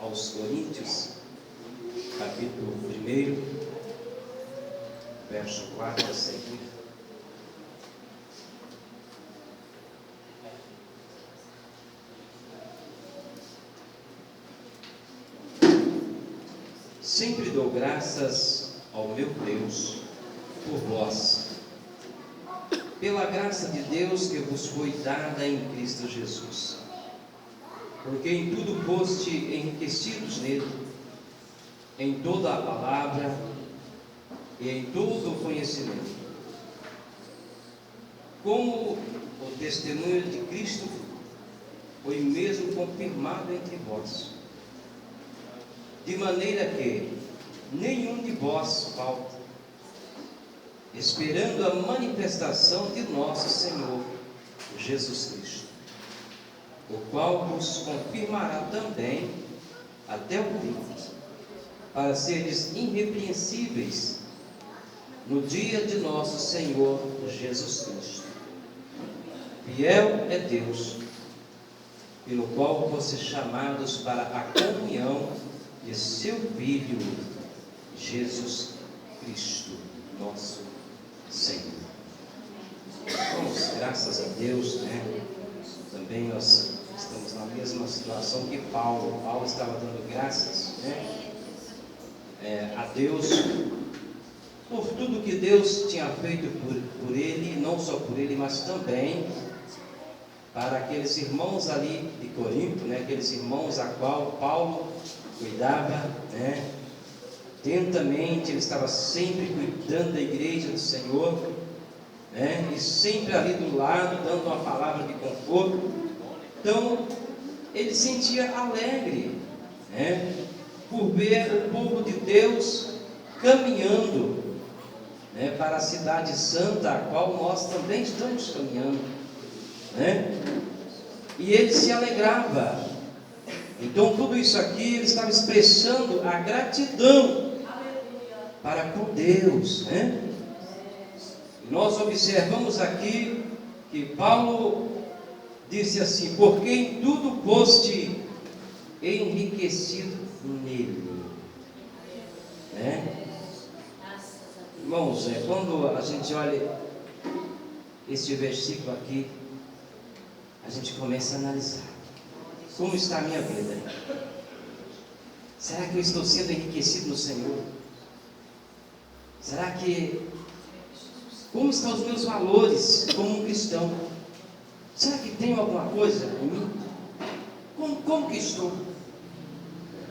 aos Coríntios, capítulo 1, verso 4 a seguir. Sempre dou graças ao meu Deus por vós, pela graça de Deus que vos foi dada em Cristo Jesus, porque em tudo foste enriquecidos nele, em toda a palavra e em todo o conhecimento, como o testemunho de Cristo foi mesmo confirmado entre vós, de maneira que nenhum de vós falta, esperando a manifestação de nosso Senhor Jesus Cristo, o qual vos confirmará também até o fim, para seres irrepreensíveis no dia de nosso Senhor Jesus Cristo. Fiel é Deus, pelo qual vocês chamados para a comunhão de seu Filho Jesus Cristo, nosso Senhor. Vamos, graças a Deus, também nós estamos na mesma situação que Paulo. Paulo estava dando graças, a Deus por tudo que Deus tinha feito por ele, e não só por ele, mas também para aqueles irmãos ali de Corinto, aqueles irmãos a qual Paulo cuidava, atentamente. Ele estava sempre cuidando da igreja do Senhor, e sempre ali do lado, dando uma palavra de conforto. Então, ele se sentia alegre, por ver o povo de Deus caminhando, para a cidade santa, a qual nós também estamos caminhando, e ele se alegrava. Então, tudo isso aqui ele estava expressando a gratidão para com Deus, E nós observamos aqui que Paulo disse assim: porque em tudo foste enriquecido nele, Irmãos, quando a gente olha este versículo aqui, a gente começa a analisar: como está a minha vida? Será que eu estou sendo enriquecido no Senhor? Será que... como estão os meus valores como um cristão? Será que tenho alguma coisa em mim? Como que estou?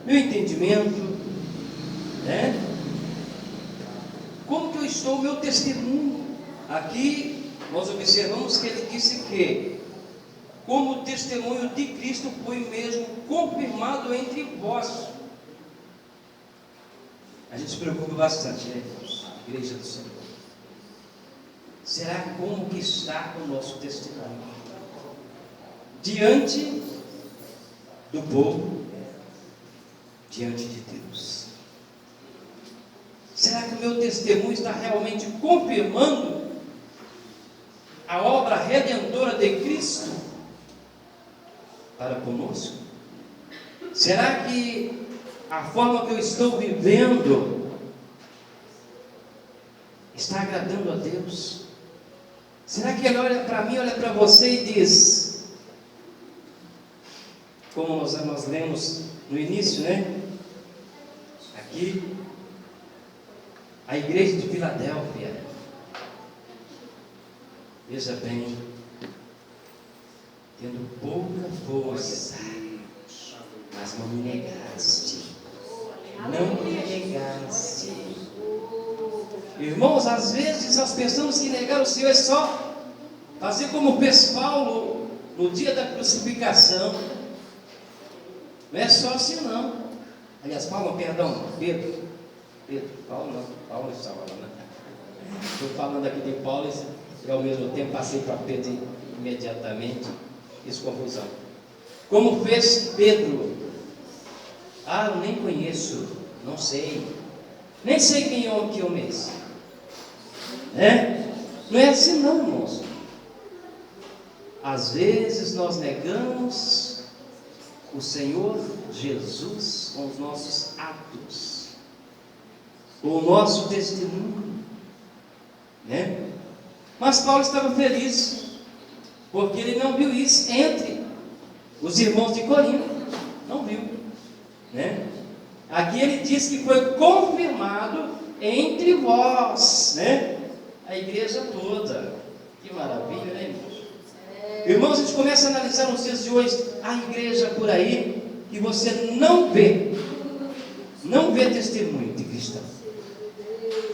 Meu entendimento, Como que eu estou? Meu testemunho. Aqui nós observamos que ele disse que como o testemunho de Cristo foi mesmo confirmado entre vós. A gente se preocupa bastante, irmãos? Igreja do Senhor. Será como que está o nosso testemunho diante do povo, diante de Deus? Será que o meu testemunho está realmente confirmando a obra redentora de Cristo para conosco? Será que a forma que eu estou vivendo está agradando a Deus? Será que Ele olha para mim, olha para você e diz, como nós lemos no início, aqui, a igreja de Filadélfia, veja bem, tendo pouca força, mas não me negaste, Irmãos, às vezes nós pensamos que negar o Senhor é só fazer como fez Paulo no dia da crucificação. Não é só assim não. Aliás, Pedro, Paulo não estava lá, Estou falando aqui de Paulo e ao mesmo tempo passei para Pedro imediatamente. Fiz confusão. Como fez Pedro? Eu nem conheço, não sei, nem sei quem é o que eu mesmo. Não é assim não, irmãos. Às vezes nós negamos o Senhor Jesus com os nossos atos, com o nosso testemunho, né? Mas Paulo estava feliz, porque ele não viu isso entre os irmãos de Corinto, não viu, né? Aqui ele diz que foi confirmado entre vós, né? A igreja toda. Que maravilha, né, irmãos? Irmãos, a gente começa a analisar nos dias de hoje a igreja por aí que você não vê testemunho de cristão.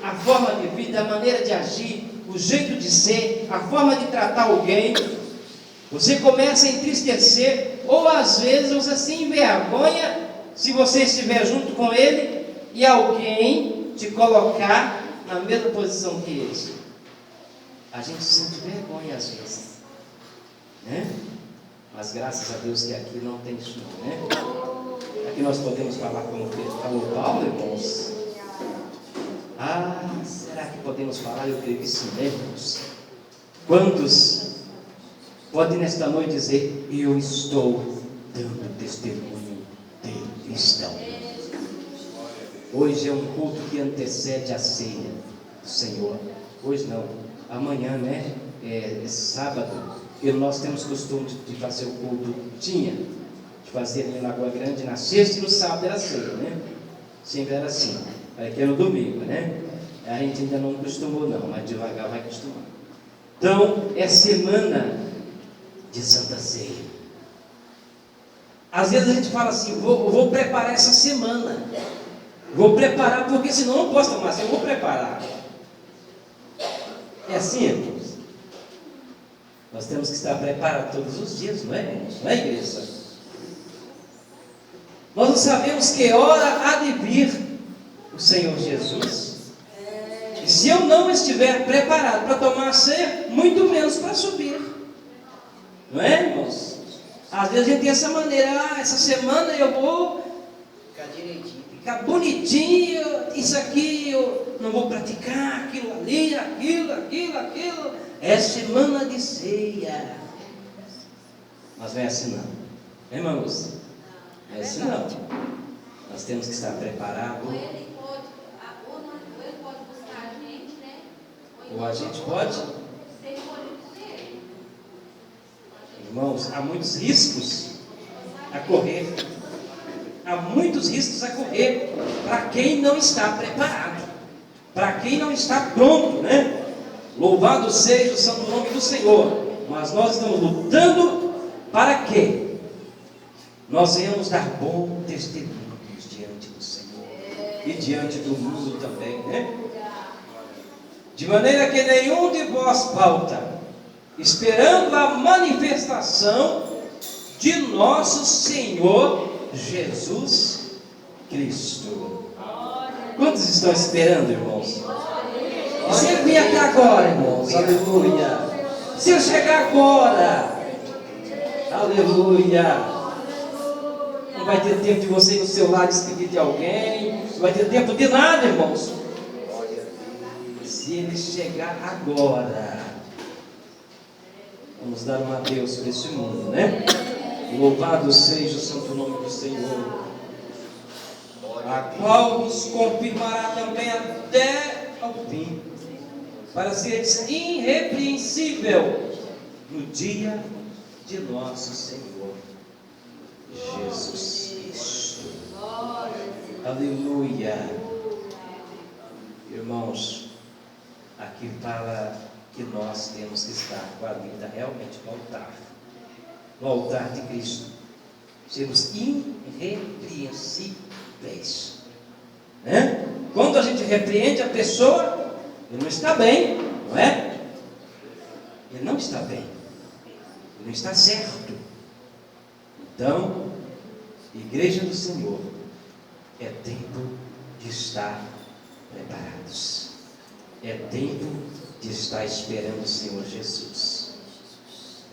A forma de vida, a maneira de agir, o jeito de ser, a forma de tratar alguém, você começa a entristecer, ou às vezes você se envergonha se você estiver junto com ele e alguém te colocar na mesma posição que ele. A gente sente vergonha às vezes, né? Mas graças a Deus que aqui não tem isso não, né? Aqui nós podemos falar como falou Paulo, irmãos. Será que podemos falar? Eu creio que sim, né, irmãos? Quantos podem nesta noite dizer: eu estou dando testemunho de cristão? Hoje é um culto que antecede a ceia do Senhor. Hoje não, amanhã, né? É sábado. E nós temos costume de fazer o culto, de fazer ali na Lagoa Grande na sexta e no sábado era ceia, né? Sempre era assim. Aqui é no domingo, né? A gente ainda não acostumou não, mas devagar vai acostumar. Então, é semana de Santa Ceia. Às vezes a gente fala assim: vou preparar essa semana. Vou preparar porque senão eu não posso tomar assim, eu vou preparar. É assim, irmãos? Nós temos que estar preparados todos os dias, não é, irmãos? Não é, igreja? Nós não sabemos que hora há de vir o Senhor Jesus. E se eu não estiver preparado para tomar a ceia, muito menos para subir. Não é, irmãos? Às vezes a gente tem essa maneira: essa semana eu vou ficar direitinho, ficar bonitinho, isso aqui eu não vou praticar, aquilo ali, aquilo. É semana de ceia. Mas não é assim não. Irmãos? Não é assim não. Nós temos que estar preparados. Ou ele pode buscar a gente, né? Ou a gente pode. Irmãos, há muitos riscos a correr. Há muitos riscos a correr para quem não está preparado, para quem não está pronto, né? Louvado seja o santo nome do Senhor. Mas nós estamos lutando para quê? Nós venhamos dar bom testemunho diante do Senhor e diante do mundo também, né? De maneira que nenhum de vós falta, esperando a manifestação de nosso Senhor Jesus Cristo. Quantos estão esperando, irmãos? Se ele vier até agora, irmãos, aleluia. Se eu chegar agora, aleluia. Não vai ter tempo de você ir no celular despedir de alguém, não vai ter tempo de nada, irmãos. Se ele chegar agora, vamos dar um adeus para esse mundo, né? Louvado seja o santo nome do Senhor, a qual nos confirmará também até ao fim, para seres irrepreensível no dia de nosso Senhor Jesus Cristo. Aleluia. Irmãos, aqui fala que nós temos que estar com a vida realmente no altar de Cristo, sermos irrepreensíveis, né? Quando a gente repreende a pessoa, ele não está bem, não é? Ele não está bem, ele não está certo. Então, igreja do Senhor, é tempo de estar preparados, é tempo de estar esperando o Senhor Jesus,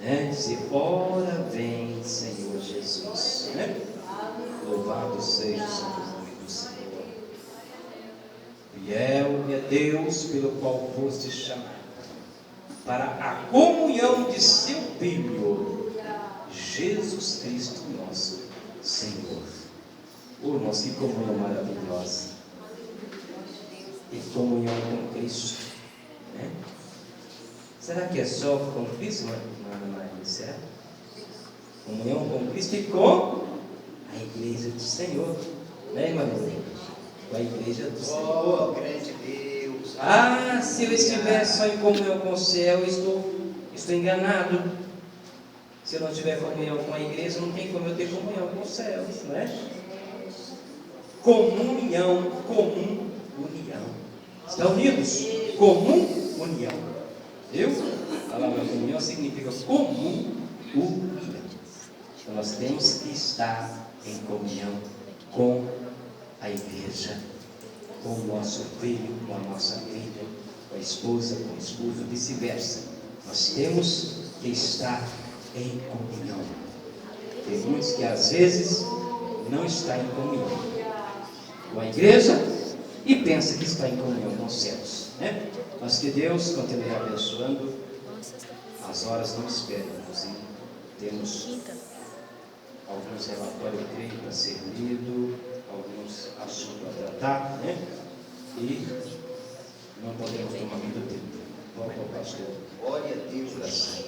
né? Dizer: ora vem Senhor Jesus, né? Louvado seja o santo nome do Senhor. Fiel é Deus pelo qual foste chamado para a comunhão de seu Filho Jesus Cristo nosso Senhor. Oh, irmãos, que comunhão maravilhosa. E comunhão com Cristo, né? Será que é só com Cristo, Maria? Será? Comunhão com Cristo e com a igreja do Senhor, né, irmã? Com a igreja do Senhor. Oh, grande Deus. Ah, se eu estiver só em comunhão com o céu, estou enganado. Se eu não tiver comunhão com a igreja, não tem como eu ter comunhão com o céu, não é? Comunhão, comum, união. Estão unidos? Comum, união. Viu? A palavra comunhão significa comum, união. Então nós temos que estar em comunhão com a igreja, com o nosso filho, com a nossa filha, com a esposa, com o esposo, vice-versa. Nós temos que estar em comunhão. Tem muitos que às vezes não estão em comunhão com a igreja e pensa que está em comunhão com os céus, né? Mas que Deus continue abençoando. As horas não esperam, inclusive temos alguns relatórios, eu creio, para ser lido, alguns assuntos a tratar, né? E não podemos tomar muito tempo. Vamos ao pastor. Glória a Deus.